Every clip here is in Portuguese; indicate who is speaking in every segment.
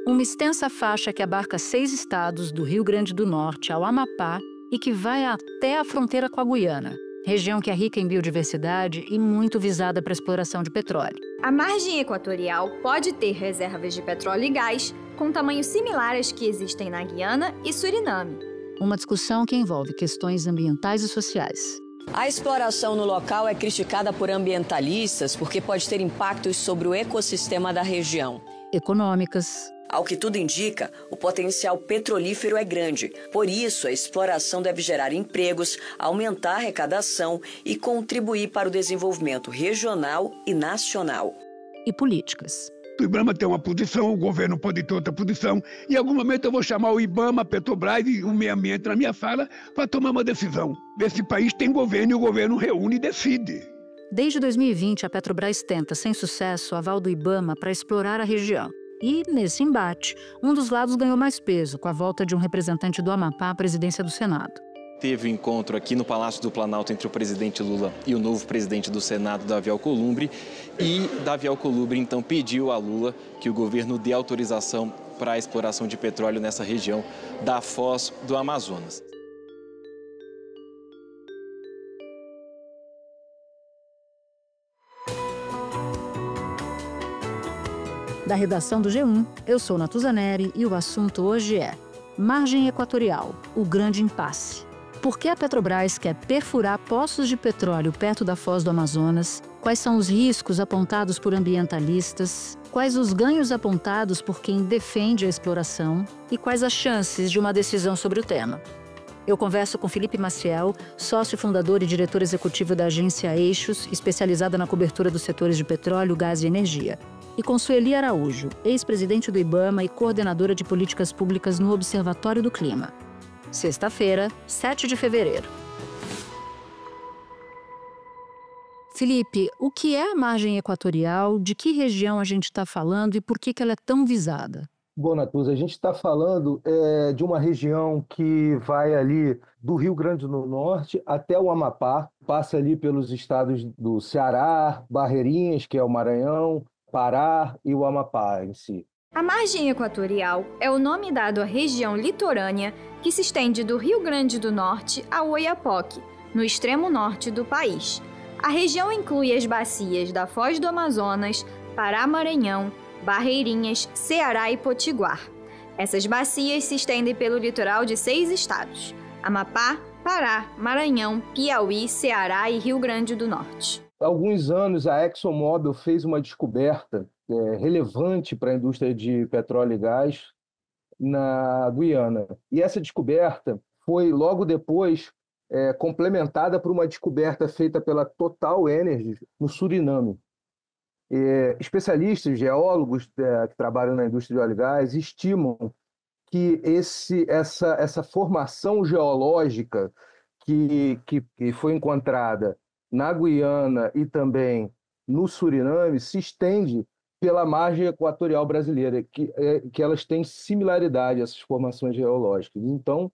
Speaker 1: Uma extensa faixa que abarca 6 estados, do Rio Grande do Norte ao Amapá, e que vai até a fronteira com a Guiana, região que é rica em biodiversidade e muito visada para a exploração de petróleo.
Speaker 2: A margem equatorial pode ter reservas de petróleo e gás com tamanhos similares que existem na Guiana e Suriname.
Speaker 1: Uma discussão que envolve questões ambientais e sociais.
Speaker 3: A exploração no local é criticada por ambientalistas porque pode ter impactos sobre o ecossistema da região.
Speaker 1: Econômicas.
Speaker 3: Ao que tudo indica, o potencial petrolífero é grande. Por isso, a exploração deve gerar empregos, aumentar a arrecadação e contribuir para o desenvolvimento regional e nacional.
Speaker 1: E políticas.
Speaker 4: O IBAMA tem uma posição, o governo pode ter outra posição. Em algum momento eu vou chamar o IBAMA, a Petrobras e o meio ambiente na minha sala para tomar uma decisão. Esse país tem governo e o governo reúne e decide.
Speaker 1: Desde 2020, a Petrobras tenta, sem sucesso, o aval do IBAMA para explorar a região. E, nesse embate, um dos lados ganhou mais peso, com a volta de um representante do Amapá à presidência do Senado.
Speaker 5: Teve um encontro aqui no Palácio do Planalto entre o presidente Lula e o novo presidente do Senado, Davi Alcolumbre. E Davi Alcolumbre, então, pediu a Lula que o governo dê autorização para a exploração de petróleo nessa região da Foz do Amazonas.
Speaker 1: Da redação do G1, eu sou Natuza Neri e o assunto hoje é Margem Equatorial, o grande impasse. Por que a Petrobras quer perfurar poços de petróleo perto da Foz do Amazonas? Quais são os riscos apontados por ambientalistas? Quais os ganhos apontados por quem defende a exploração? E quais as chances de uma decisão sobre o tema? Eu converso com Felipe Maciel, sócio fundador e diretor executivo da agência Eixos, especializada na cobertura dos setores de petróleo, gás e energia. E com Sueli Araújo, ex-presidente do IBAMA e coordenadora de políticas públicas no Observatório do Clima. Sexta-feira, 7 de fevereiro. Felipe, o que é a margem equatorial, de que região a gente está falando e por que ela é tão visada?
Speaker 6: Bom, Natuza, a gente está falando de uma região que vai ali do Rio Grande do Norte até o Amapá, passa ali pelos estados do Ceará, Barreirinhas, que é o Maranhão, Pará e o Amapá em si.
Speaker 2: A margem equatorial é o nome dado à região litorânea que se estende do Rio Grande do Norte ao Oiapoque, no extremo norte do país. A região inclui as bacias da Foz do Amazonas, Pará-Maranhão, Barreirinhas, Ceará e Potiguar. Essas bacias se estendem pelo litoral de 6 estados: Amapá, Pará, Maranhão, Piauí, Ceará e Rio Grande do Norte.
Speaker 6: Há alguns anos, a ExxonMobil fez uma descoberta relevante para a indústria de petróleo e gás na Guiana. E essa descoberta foi, logo depois, complementada por uma descoberta feita pela Total Energies no Suriname. Especialistas, geólogos que trabalham na indústria de óleo e gás estimam que essa formação geológica que foi encontrada na Guiana e também no Suriname se estende pela margem equatorial brasileira, que elas têm similaridade, essas formações geológicas. Então,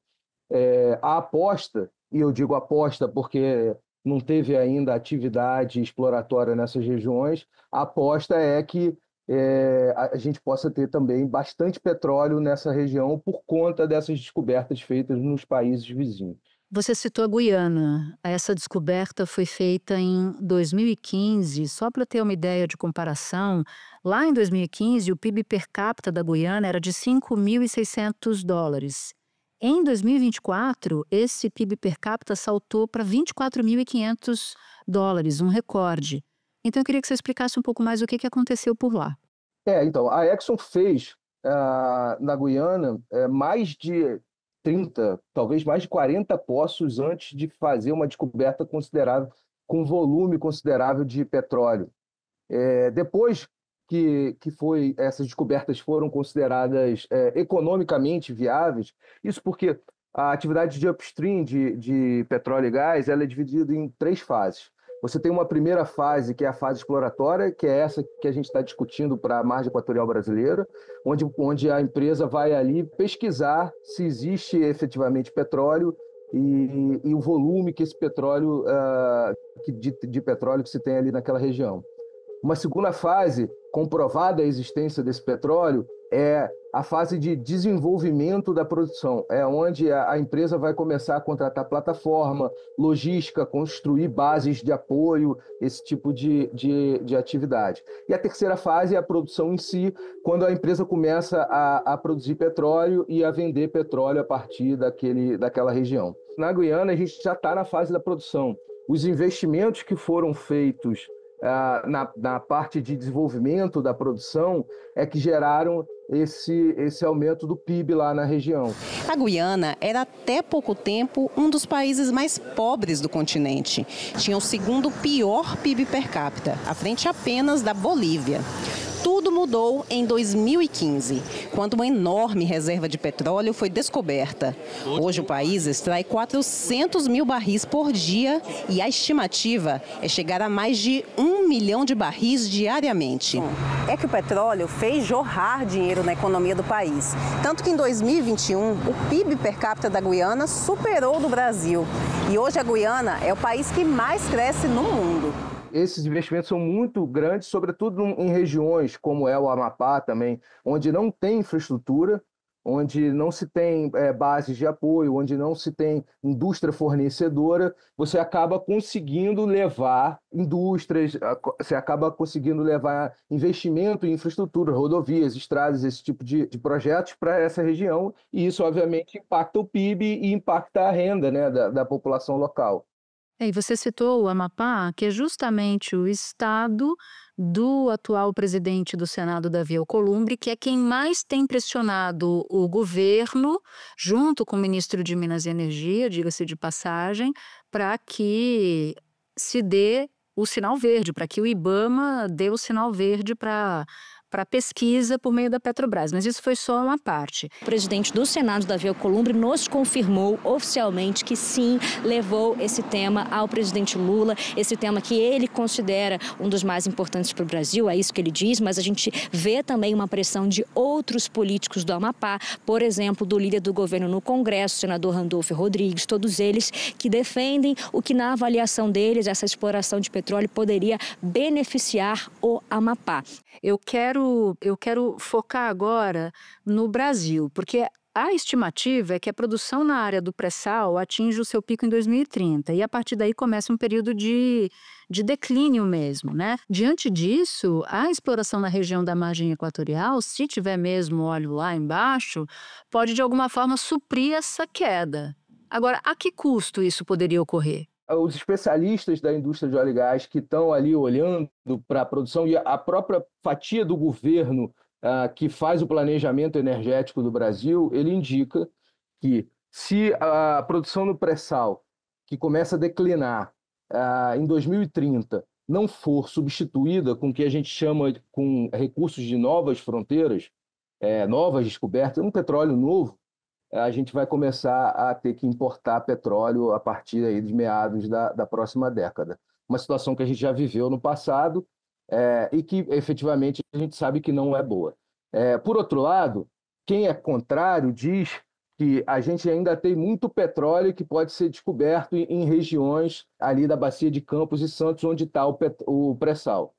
Speaker 6: a aposta, e eu digo aposta porque não teve ainda atividade exploratória nessas regiões, a aposta é que a gente possa ter também bastante petróleo nessa região por conta dessas descobertas feitas nos países vizinhos.
Speaker 1: Você citou a Guiana. Essa descoberta foi feita em 2015. Só para ter uma ideia de comparação, lá em 2015 o PIB per capita da Guiana era de $5.600. Em 2024, esse PIB per capita saltou para $24.500, um recorde. Então eu queria que você explicasse um pouco mais o que aconteceu por lá.
Speaker 6: Então, a Exxon fez na Guiana mais de 30, talvez mais de 40 poços antes de fazer uma descoberta considerável, com volume considerável de petróleo. Depois que essas descobertas foram consideradas economicamente viáveis, isso porque a atividade de upstream de petróleo e gás ela é dividida em 3 fases. Você tem uma primeira fase, que é a fase exploratória, que é essa que a gente está discutindo para a margem equatorial brasileira, onde a empresa vai ali pesquisar se existe efetivamente petróleo e o volume que esse petróleo, de petróleo que se tem ali naquela região. Uma segunda fase, comprovada a existência desse petróleo, é a fase de desenvolvimento da produção, é onde a empresa vai começar a contratar plataforma, logística, construir bases de apoio, esse tipo de atividade. E a terceira fase é a produção em si, quando a empresa começa a produzir petróleo e a vender petróleo a partir daquela região. Na Guiana, a gente já está na fase da produção. Os investimentos que foram feitos na parte de desenvolvimento da produção é que geraram esse aumento do PIB lá na região.
Speaker 7: A Guiana era até pouco tempo um dos países mais pobres do continente. Tinha o segundo pior PIB per capita, à frente apenas da Bolívia. Tudo mudou em 2015, quando uma enorme reserva de petróleo foi descoberta. Hoje o país extrai 400 mil barris por dia e a estimativa é chegar a mais de 1 milhão de barris diariamente. É que o petróleo fez jorrar dinheiro na economia do país. Tanto que em 2021, o PIB per capita da Guiana superou o do Brasil. E hoje a Guiana é o país que mais cresce no mundo.
Speaker 6: Esses investimentos são muito grandes, sobretudo em regiões como é o Amapá também, onde não tem infraestrutura, onde não se tem bases de apoio, onde não se tem indústria fornecedora, você acaba conseguindo levar indústrias, você acaba conseguindo levar investimento em infraestrutura, rodovias, estradas, esse tipo de projetos para essa região, e isso obviamente impacta o PIB e impacta a renda, né, da população local.
Speaker 1: E você citou o Amapá, que é justamente o estado do atual presidente do Senado, Davi Alcolumbre, que é quem mais tem pressionado o governo, junto com o ministro de Minas e Energia, diga-se de passagem, para que se dê o sinal verde, para que o IBAMA dê o sinal verde para pesquisa por meio da Petrobras, mas isso foi só uma parte.
Speaker 8: O presidente do Senado, Davi Alcolumbre, nos confirmou oficialmente que sim, levou esse tema ao presidente Lula, esse tema que ele considera um dos mais importantes para o Brasil, é isso que ele diz, mas a gente vê também uma pressão de outros políticos do Amapá, por exemplo, do líder do governo no Congresso, o senador Randolfo Rodrigues, todos eles que defendem o que na avaliação deles, essa exploração de petróleo poderia beneficiar o Amapá.
Speaker 1: Eu quero focar agora no Brasil, porque a estimativa é que a produção na área do pré-sal atinge o seu pico em 2030 e a partir daí começa um período de declínio mesmo, né? Diante disso, a exploração na região da margem equatorial, se tiver mesmo óleo lá embaixo, pode de alguma forma suprir essa queda. Agora, a que custo isso poderia ocorrer?
Speaker 6: Os especialistas da indústria de óleo e gás que estão ali olhando para a produção e a própria fatia do governo que faz o planejamento energético do Brasil, ele indica que se a produção no pré-sal, que começa a declinar em 2030, não for substituída com o que a gente chama com recursos de novas fronteiras, novas descobertas, um petróleo novo, a gente vai começar a ter que importar petróleo a partir aí de meados da próxima década. Uma situação que a gente já viveu no passado e que, efetivamente, a gente sabe que não é boa. Por outro lado, quem é contrário diz que a gente ainda tem muito petróleo que pode ser descoberto em regiões ali da Bacia de Campos e Santos, onde está o pré-sal,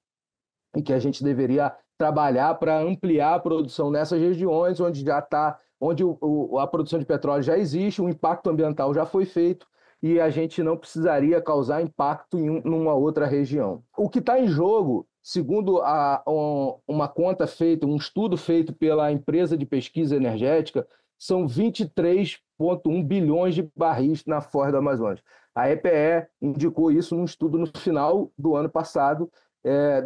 Speaker 6: e que a gente deveria trabalhar para ampliar a produção nessas regiões onde já está, onde a produção de petróleo já existe, o impacto ambiental já foi feito e a gente não precisaria causar impacto numa outra região. O que está em jogo, segundo uma conta feita, um estudo feito pela empresa de pesquisa energética, são 23,1 bilhões de barris na foz do Amazonas. A EPE indicou isso num estudo no final do ano passado,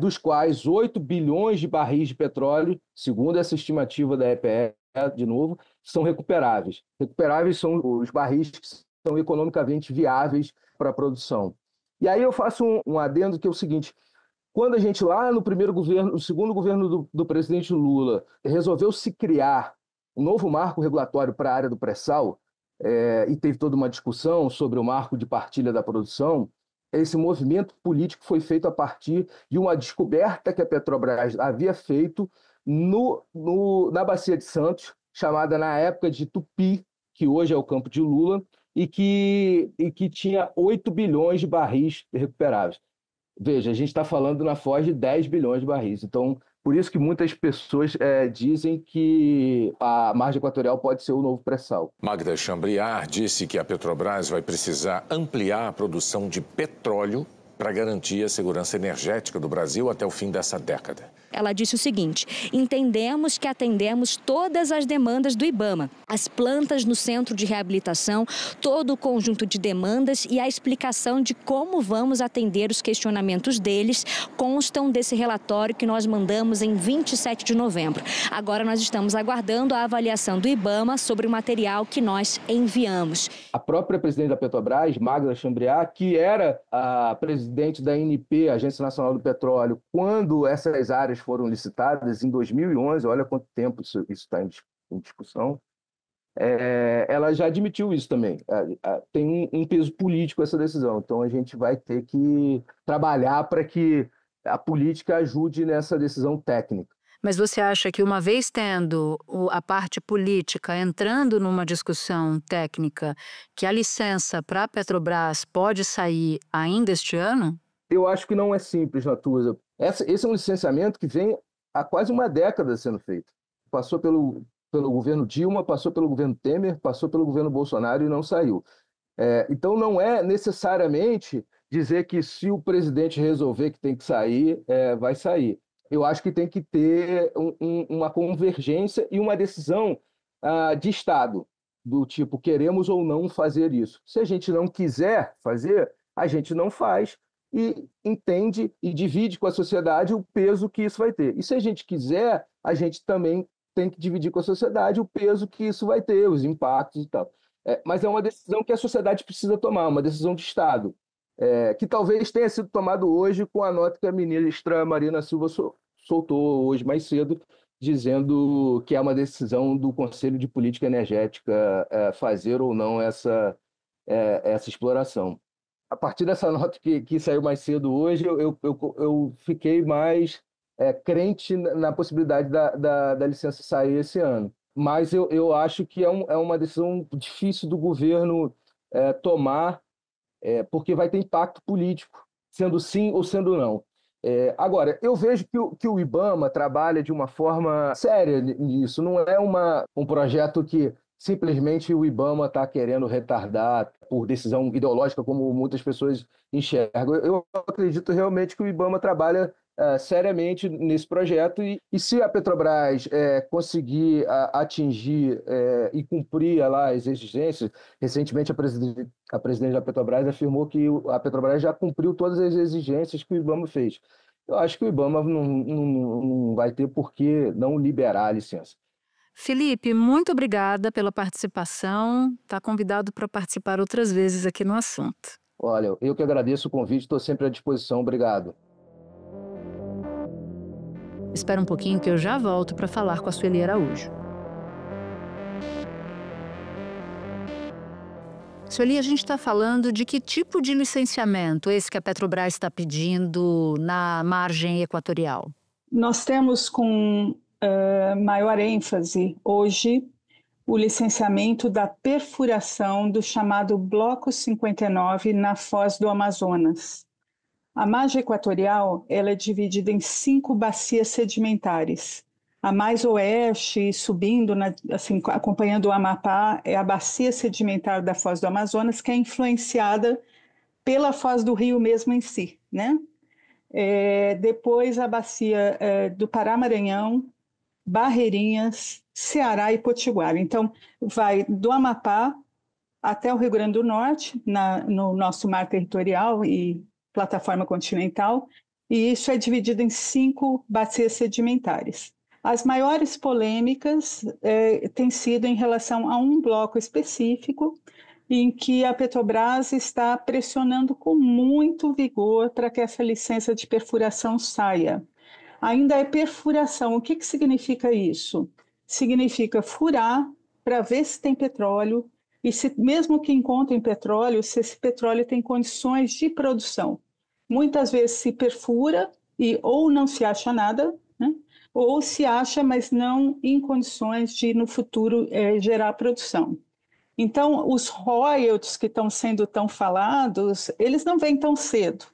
Speaker 6: dos quais 8 bilhões de barris de petróleo, segundo essa estimativa da EPE, de novo, são recuperáveis. Recuperáveis são os barris que são economicamente viáveis para a produção. E aí eu faço um adendo que é o seguinte: quando a gente lá no primeiro governo, no segundo governo do presidente Lula, resolveu se criar um novo marco regulatório para a área do pré-sal, e teve toda uma discussão sobre o marco de partilha da produção, esse movimento político foi feito a partir de uma descoberta que a Petrobras havia feito na Bacia de Santos, chamada na época de Tupi, que hoje é o campo de Lula, e que tinha 8 bilhões de barris recuperáveis. Veja, a gente está falando na foz de 10 bilhões de barris. Então, Por isso que muitas pessoas dizem que a margem equatorial pode ser o novo pré-sal.
Speaker 9: Magda Chambriard disse que a Petrobras vai precisar ampliar a produção de petróleo para garantir a segurança energética do Brasil até o fim dessa década.
Speaker 8: Ela disse o seguinte: entendemos que atendemos todas as demandas do IBAMA, as plantas no centro de reabilitação, todo o conjunto de demandas e a explicação de como vamos atender os questionamentos deles constam desse relatório que nós mandamos em 27 de novembro. Agora nós estamos aguardando a avaliação do IBAMA sobre o material que nós enviamos.
Speaker 6: A própria presidente da Petrobras, Magda Chambriard, que era a presidente da ANP, Agência Nacional do Petróleo, quando essas áreas foram licitadas em 2011, olha quanto tempo isso está em discussão, ela já admitiu isso também. Tem um peso político essa decisão, então a gente vai ter que trabalhar para que a política ajude nessa decisão técnica.
Speaker 1: Mas você acha que uma vez tendo a parte política entrando numa discussão técnica, que a licença para a Petrobras pode sair ainda este ano?
Speaker 6: Eu acho que não é simples, Natuza. Esse é um licenciamento que vem há quase uma década sendo feito. Passou pelo governo Dilma, passou pelo governo Temer, passou pelo governo Bolsonaro e não saiu. Então não é necessariamente dizer que se o presidente resolver que tem que sair, vai sair. Eu acho que tem que ter uma convergência e uma decisão de Estado, do tipo, queremos ou não fazer isso. Se a gente não quiser fazer, a gente não faz e entende e divide com a sociedade o peso que isso vai ter. E se a gente quiser, a gente também tem que dividir com a sociedade o peso que isso vai ter, os impactos e tal. Mas é uma decisão que a sociedade precisa tomar, uma decisão de Estado, que talvez tenha sido tomado hoje com a nota que a ministra Marina Silva soltou hoje mais cedo, dizendo que é uma decisão do Conselho de Política Energética fazer ou não essa exploração. A partir dessa nota que saiu mais cedo hoje, eu fiquei mais crente na possibilidade da licença sair esse ano. Mas eu acho que é uma decisão difícil do governo tomar, porque vai ter impacto político, sendo sim ou sendo não. Agora, eu vejo que o IBAMA trabalha de uma forma séria nisso. Não é um projeto que simplesmente o IBAMA está querendo retardar por decisão ideológica, como muitas pessoas enxergam. Eu acredito realmente que o IBAMA trabalha seriamente nesse projeto e se a Petrobras conseguir atingir e cumprir lá as exigências, recentemente a presidente da Petrobras afirmou que a Petrobras já cumpriu todas as exigências que o IBAMA fez. Eu acho que o IBAMA não vai ter por que não liberar a licença.
Speaker 1: Felipe, muito obrigada pela participação. Está convidado para participar outras vezes aqui no assunto.
Speaker 6: Olha, eu que agradeço o convite, estou sempre à disposição. Obrigado.
Speaker 1: Espera um pouquinho que eu já volto para falar com a Sueli Araújo. Sueli, a gente está falando de que tipo de licenciamento esse que a Petrobras está pedindo na margem equatorial?
Speaker 10: Nós temos com maior ênfase hoje o licenciamento da perfuração do chamado Bloco 59 na Foz do Amazonas. A margem equatorial ela é dividida em 5 bacias sedimentares. A mais oeste, subindo, acompanhando o Amapá, é a bacia sedimentar da Foz do Amazonas, que é influenciada pela Foz do Rio mesmo em si, né? Depois a bacia do Pará-Maranhão, Barreirinhas, Ceará e Potiguar. Então, vai do Amapá até o Rio Grande do Norte, no nosso mar territorial e plataforma continental, e isso é dividido em 5 bacias sedimentares. As maiores polêmicas têm sido em relação a um bloco específico, em que a Petrobras está pressionando com muito vigor para que essa licença de perfuração saia. Ainda é perfuração. O que significa isso? Significa furar para ver se tem petróleo e se, mesmo que encontrem petróleo, se esse petróleo tem condições de produção. Muitas vezes se perfura e ou não se acha nada, né? Ou se acha, mas não em condições de, no futuro, gerar produção. Então, os royalties que estão sendo tão falados, eles não vêm tão cedo.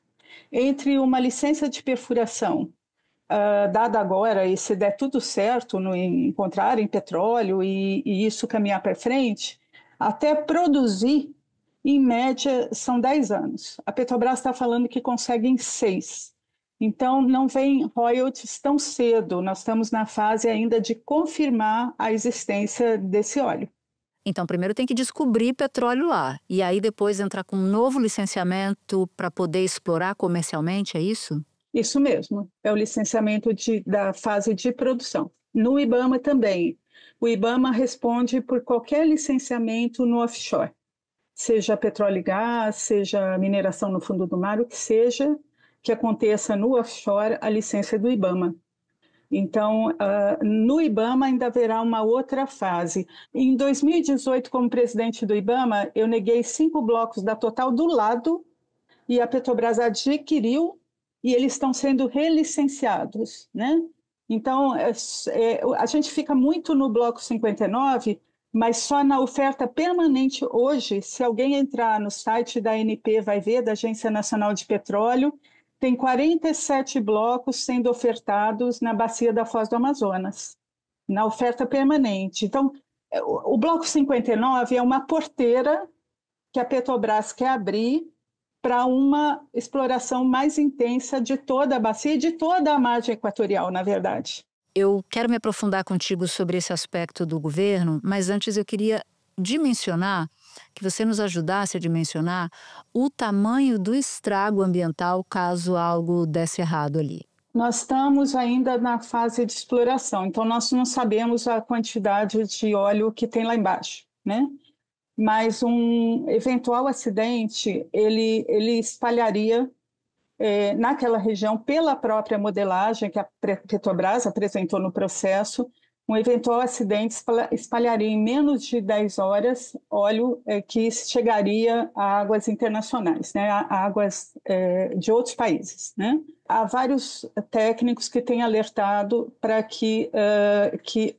Speaker 10: Entre uma licença de perfuração dada agora, e se der tudo certo no encontrarem petróleo e isso caminhar para frente, até produzir, em média, são 10 anos. A Petrobras está falando que consegue em 6. Então, não vem royalties tão cedo. Nós estamos na fase ainda de confirmar a existência desse óleo.
Speaker 1: Então, primeiro tem que descobrir petróleo lá. E aí depois entrar com um novo licenciamento para poder explorar comercialmente, é isso?
Speaker 10: Isso mesmo. É o licenciamento da fase de produção. No IBAMA também. O IBAMA responde por qualquer licenciamento no offshore. Seja petróleo e gás, seja mineração no fundo do mar, o que seja que aconteça no offshore, a licença é do IBAMA. Então, no IBAMA ainda haverá uma outra fase. Em 2018, como presidente do IBAMA, eu neguei 5 blocos da Total do lado e a Petrobras adquiriu e eles estão sendo relicenciados, né? Então, a gente fica muito no bloco 59, mas só na oferta permanente hoje, se alguém entrar no site da ANP, vai ver, da Agência Nacional de Petróleo, tem 47 blocos sendo ofertados na bacia da Foz do Amazonas, na oferta permanente. Então, o bloco 59 é uma porteira que a Petrobras quer abrir para uma exploração mais intensa de toda a bacia e de toda a margem equatorial, na verdade.
Speaker 1: Eu quero me aprofundar contigo sobre esse aspecto do governo, mas antes eu queria dimensionar, que você nos ajudasse a dimensionar o tamanho do estrago ambiental caso algo desse errado ali.
Speaker 10: Nós estamos ainda na fase de exploração, então nós não sabemos a quantidade de óleo que tem lá embaixo, né? Mas um eventual acidente, ele espalharia naquela região, pela própria modelagem que a Petrobras apresentou no processo, um eventual acidente espalharia em menos de 10 horas óleo que chegaria a águas internacionais, né, a águas de outros países, né? Há vários técnicos que têm alertado para que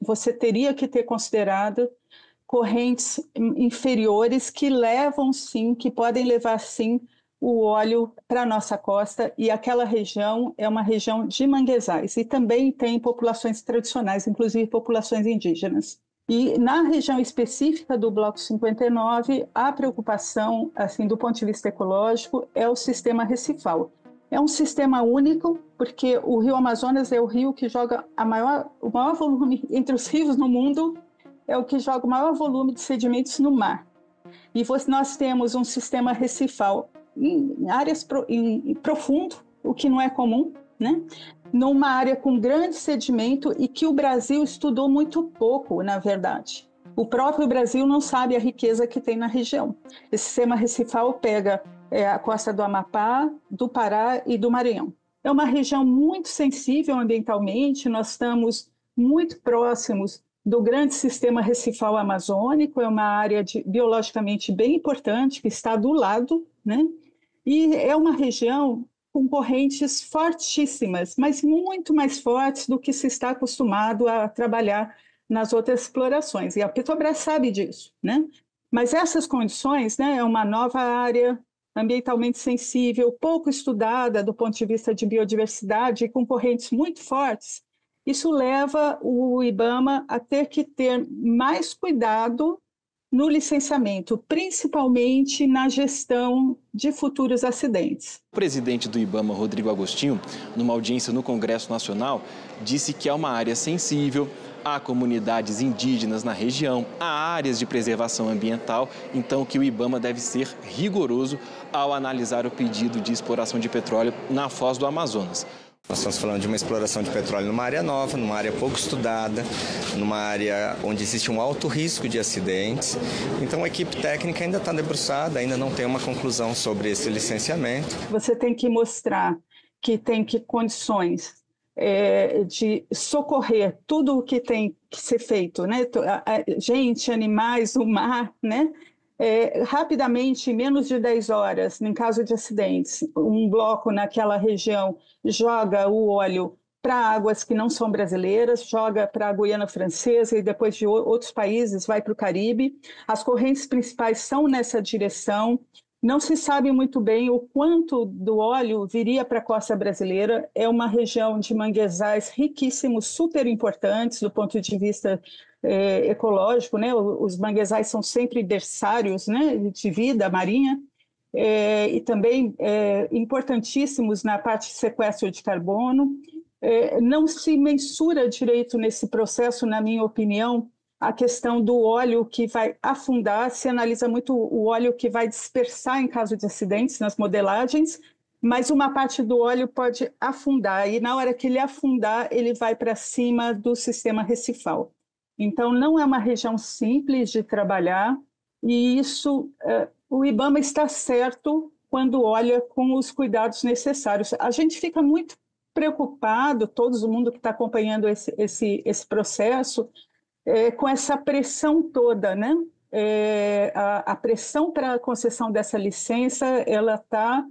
Speaker 10: você teria que ter considerado correntes inferiores que levam sim, que podem levar sim o óleo para a nossa costa, e aquela região é uma região de manguezais e também tem populações tradicionais, inclusive populações indígenas. E na região específica do Bloco 59, a preocupação, assim, do ponto de vista ecológico, é o sistema recifal. É um sistema único, porque o Rio Amazonas é o rio que joga o maior volume entre os rios no mundo, é o que joga o maior volume de sedimentos no mar. E nós temos um sistema recifal em áreas profundo, o que não é comum, né? Numa área com grande sedimento e que o Brasil estudou muito pouco, na verdade. O próprio Brasil não sabe a riqueza que tem na região. Esse sistema recifal pega a costa do Amapá, do Pará e do Maranhão. É uma região muito sensível ambientalmente, nós estamos muito próximos do grande sistema recifal amazônico, é uma área biologicamente bem importante, que está do lado, né? E é uma região com correntes fortíssimas, mas muito mais fortes do que se está acostumado a trabalhar nas outras explorações. E a Petrobras sabe disso, né? Mas essas condições, né, é uma nova área ambientalmente sensível, pouco estudada do ponto de vista de biodiversidade, e com correntes muito fortes. Isso leva o IBAMA a ter que ter mais cuidado no licenciamento, principalmente na gestão de futuros acidentes.
Speaker 5: O presidente do IBAMA, Rodrigo Agostinho, numa audiência no Congresso Nacional, disse que é uma área sensível, há comunidades indígenas na região, há áreas de preservação ambiental, então que o IBAMA deve ser rigoroso ao analisar o pedido de exploração de petróleo na Foz do Amazonas.
Speaker 11: Nós estamos falando de uma exploração de petróleo numa área nova, numa área pouco estudada, numa área onde existe um alto risco de acidentes. Então, a equipe técnica ainda está debruçada, ainda não tem uma conclusão sobre esse licenciamento.
Speaker 10: Você tem que mostrar que tem condições de socorrer tudo o que tem que ser feito, né? Gente, animais, o mar, né? Rapidamente, em menos de 10 horas, em caso de acidentes, um bloco naquela região joga o óleo para águas que não são brasileiras, joga para a Guiana Francesa e depois de outros países vai para o Caribe. As correntes principais são nessa direção. Não se sabe muito bem o quanto do óleo viria para a costa brasileira. É uma região de manguezais riquíssimos, super importantes do ponto de vista ecológico, né? Os manguezais são sempre berçários, né, de vida marinha, e também importantíssimos na parte de sequestro de carbono. Não se mensura direito nesse processo, na minha opinião, a questão do óleo que vai afundar. Se analisa muito o óleo que vai dispersar em caso de acidentes nas modelagens, mas uma parte do óleo pode afundar, e na hora que ele afundar, ele vai para cima do sistema recifal. Então, não é uma região simples de trabalhar, e isso, o IBAMA está certo quando olha com os cuidados necessários. A gente fica muito preocupado, todo mundo que está acompanhando esse processo, com essa pressão toda, né? A pressão para a concessão dessa licença, ela está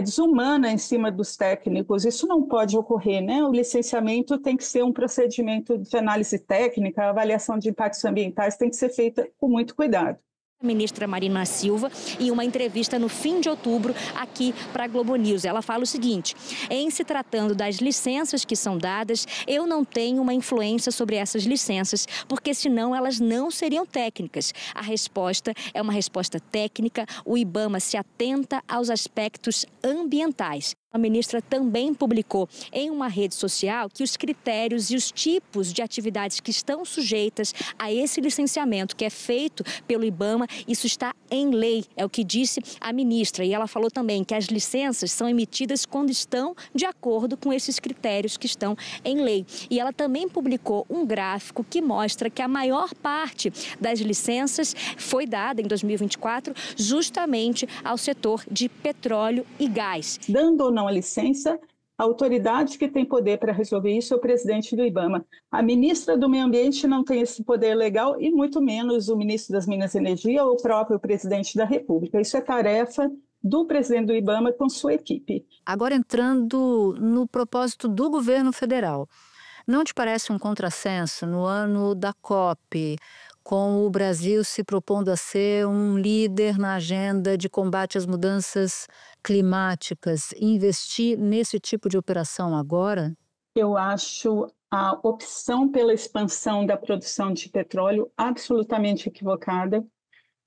Speaker 10: desumana em cima dos técnicos. Isso não pode ocorrer, né? O licenciamento tem que ser um procedimento de análise técnica, a avaliação de impactos ambientais tem que ser feita com muito cuidado.
Speaker 8: A ministra Marina Silva, em uma entrevista no fim de outubro aqui para a Globo News. Ela fala o seguinte: em se tratando das licenças que são dadas, eu não tenho uma influência sobre essas licenças, porque senão elas não seriam técnicas. A resposta é uma resposta técnica, o IBAMA se atenta aos aspectos ambientais. A ministra também publicou em uma rede social que os critérios e os tipos de atividades que estão sujeitas a esse licenciamento que é feito pelo IBAMA, isso está em lei, é o que disse a ministra. E ela falou também que as licenças são emitidas quando estão de acordo com esses critérios que estão em lei. E ela também publicou um gráfico que mostra que a maior parte das licenças foi dada em 2024 justamente ao setor de petróleo e gás.
Speaker 10: Dando ou não a licença, a autoridade que tem poder para resolver isso é o presidente do IBAMA. A ministra do Meio Ambiente não tem esse poder legal e muito menos o ministro das Minas e Energia ou o próprio presidente da República. Isso é tarefa do presidente do IBAMA com sua equipe.
Speaker 1: Agora, entrando no propósito do governo federal, não te parece um contrassenso no ano da COP, com o Brasil se propondo a ser um líder na agenda de combate às mudanças climáticas, investir nesse tipo de operação agora?
Speaker 10: Eu acho a opção pela expansão da produção de petróleo absolutamente equivocada.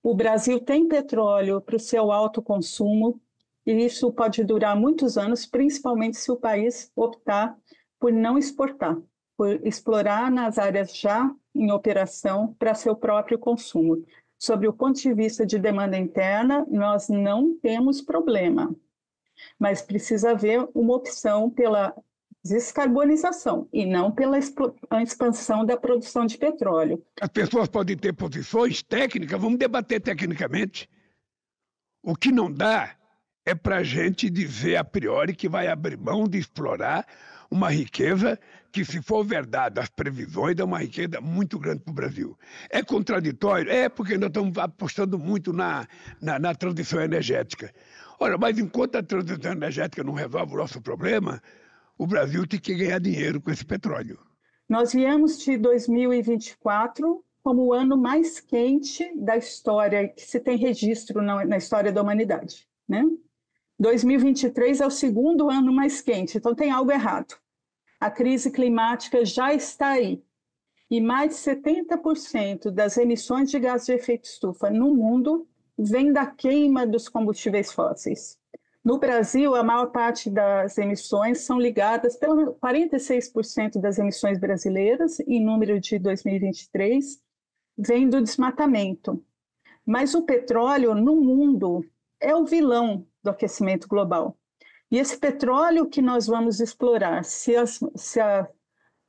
Speaker 10: O Brasil tem petróleo para o seu alto consumo e isso pode durar muitos anos, principalmente se o país optar por não exportar, por explorar nas áreas já em operação para seu próprio consumo. Sobre o ponto de vista de demanda interna, nós não temos problema, mas precisa haver uma opção pela descarbonização e não pela expansão da produção de petróleo.
Speaker 4: As pessoas podem ter posições técnicas, vamos debater tecnicamente. O que não dá é para a gente dizer a priori que vai abrir mão de explorar uma riqueza que, se for verdade, as previsões, é uma riqueza muito grande para o Brasil. É contraditório? É, porque nós estamos apostando muito na transição energética. Ora, mas enquanto a transição energética não resolve o nosso problema, o Brasil tem que ganhar dinheiro com esse petróleo.
Speaker 10: Nós viemos de 2024 como o ano mais quente da história, que se tem registro na história da humanidade, né? 2023 é o segundo ano mais quente, então tem algo errado. A crise climática já está aí. E mais de 70% das emissões de gás de efeito estufa no mundo vem da queima dos combustíveis fósseis. No Brasil, a maior parte das emissões são ligadas, pelo 46% das emissões brasileiras, em número de 2023, vem do desmatamento. Mas o petróleo, no mundo, é o vilão do aquecimento global. E esse petróleo que nós vamos explorar, se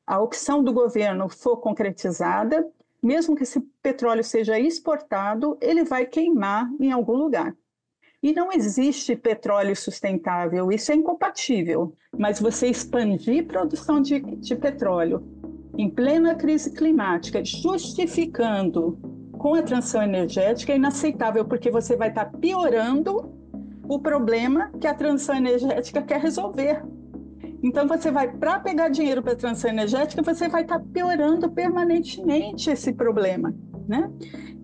Speaker 10: a opção do governo for concretizada, mesmo que esse petróleo seja exportado, ele vai queimar em algum lugar. E não existe petróleo sustentável, isso é incompatível. Mas você expandir produção de petróleo em plena crise climática, justificando com a transição energética, é inaceitável, porque você vai estar piorando o problema que a transição energética quer resolver. Então, você vai, para pegar dinheiro para a transição energética, você vai estar piorando permanentemente esse problema, né?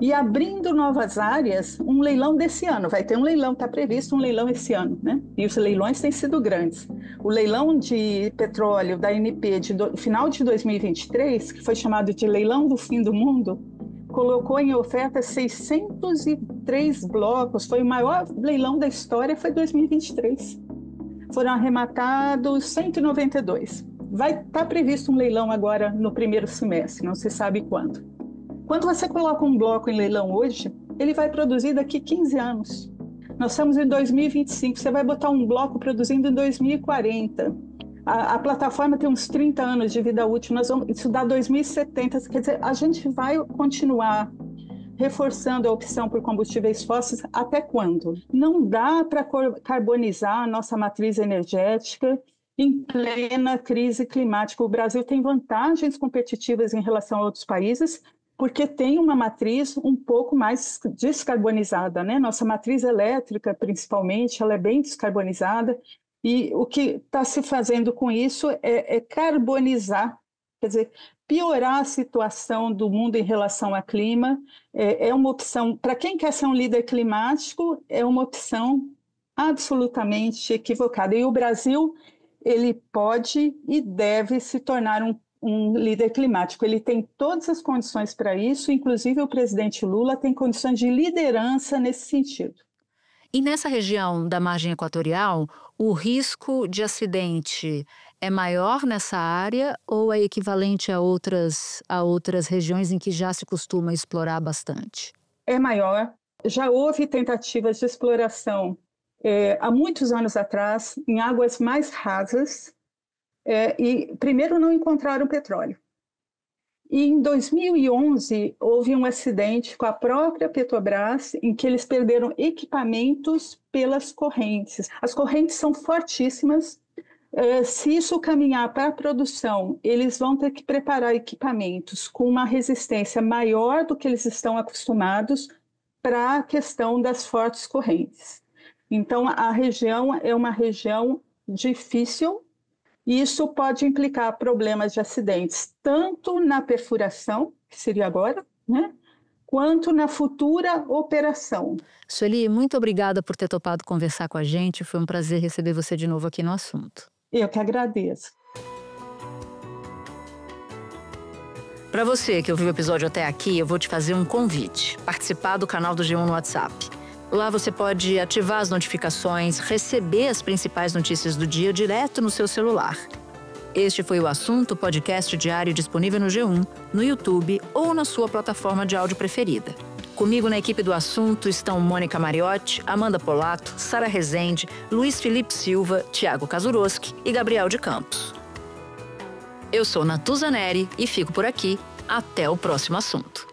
Speaker 10: e abrindo novas áreas, um leilão desse ano. Vai ter um leilão, está previsto um leilão esse ano, né? E os leilões têm sido grandes. O leilão de petróleo da ANP final de 2023, que foi chamado de leilão do fim do mundo, colocou em oferta 603 blocos. Foi o maior leilão da história, foi 2023. Foram arrematados 192. Vai estar previsto um leilão agora no primeiro semestre, não se sabe quando. Quando você coloca um bloco em leilão hoje, ele vai produzir daqui 15 anos. Nós estamos em 2025, você vai botar um bloco produzindo em 2040. A plataforma tem uns 30 anos de vida útil, isso dá 2070. Quer dizer, a gente vai continuar reforçando a opção por combustíveis fósseis até quando? Não dá para carbonizar a nossa matriz energética em plena crise climática. O Brasil tem vantagens competitivas em relação a outros países, porque tem uma matriz um pouco mais descarbonizada, né? Nossa matriz elétrica, principalmente, ela é bem descarbonizada, e o que está se fazendo com isso é carbonizar, quer dizer, piorar a situação do mundo em relação ao clima. É uma opção, para quem quer ser um líder climático, é uma opção absolutamente equivocada. E o Brasil, ele pode e deve se tornar um líder climático. Ele tem todas as condições para isso, inclusive o presidente Lula tem condições de liderança nesse sentido.
Speaker 1: E nessa região da margem equatorial, o risco de acidente é maior nessa área ou é equivalente a outras regiões em que já se costuma explorar bastante?
Speaker 10: É maior. Já houve tentativas de exploração há muitos anos atrás, em águas mais rasas, e primeiro não encontraram petróleo. E em 2011 houve um acidente com a própria Petrobras em que eles perderam equipamentos pelas correntes. As correntes são fortíssimas. Se isso caminhar para a produção, eles vão ter que preparar equipamentos com uma resistência maior do que eles estão acostumados para a questão das fortes correntes. Então, a região é uma região difícil. Isso pode implicar problemas de acidentes, tanto na perfuração, que seria agora, né, quanto na futura operação.
Speaker 1: Sueli, muito obrigada por ter topado conversar com a gente. Foi um prazer receber você de novo aqui no assunto.
Speaker 10: Eu que agradeço.
Speaker 1: Para você que ouviu o episódio até aqui, eu vou te fazer um convite. Participar do canal do G1 no WhatsApp. Lá você pode ativar as notificações, receber as principais notícias do dia direto no seu celular. Este foi o Assunto, podcast diário disponível no G1, no YouTube ou na sua plataforma de áudio preferida. Comigo na equipe do Assunto estão Mônica Mariotti, Amanda Polato, Sara Rezende, Luiz Felipe Silva, Thiago Kazuroski e Gabriel de Campos. Eu sou Natuza Neri e fico por aqui. Até o próximo assunto.